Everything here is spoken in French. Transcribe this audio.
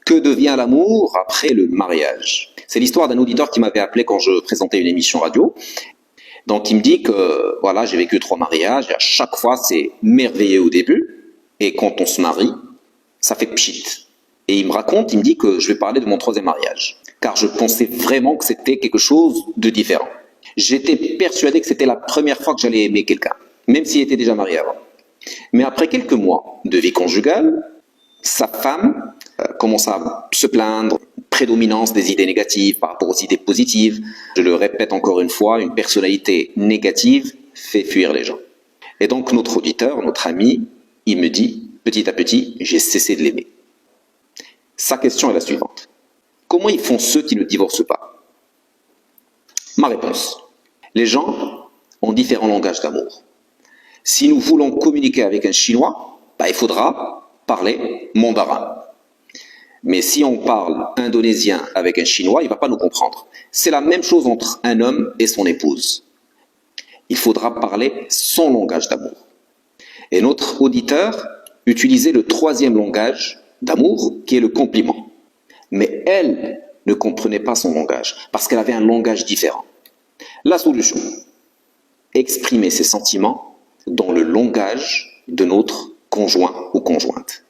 Que devient l'amour après le mariage? C'est l'histoire d'un auditeur qui m'avait appelé quand je présentais une émission radio. Donc il me dit que voilà, j'ai vécu 3 mariages et à chaque fois c'est merveilleux au début et quand on se marie, ça fait pchit. Et il me dit que je vais parler de mon 3e mariage car je pensais vraiment que c'était quelque chose de différent. J'étais persuadé que c'était la première fois que j'allais aimer quelqu'un, même s'il était déjà marié avant. Mais après quelques mois de vie conjugale, sa femme commence à se plaindre, prédominance des idées négatives par rapport aux idées positives. Je le répète encore une fois, une personnalité négative fait fuir les gens. Et donc notre auditeur, notre ami, il me dit, petit à petit, j'ai cessé de l'aimer. Sa question est la suivante. Comment ils font ceux qui ne divorcent pas? Ma réponse. Les gens ont différents langages d'amour. Si nous voulons communiquer avec un Chinois, il faudra parler mandarin. Mais si on parle indonésien avec un Chinois, il ne va pas nous comprendre. C'est la même chose entre un homme et son épouse. Il faudra parler son langage d'amour. Et notre auditeur utilisait le 3e langage d'amour, qui est le compliment. Mais elle ne comprenait pas son langage, parce qu'elle avait un langage différent. La solution, exprimer ses sentiments dans le langage de notre conjoint ou conjointe.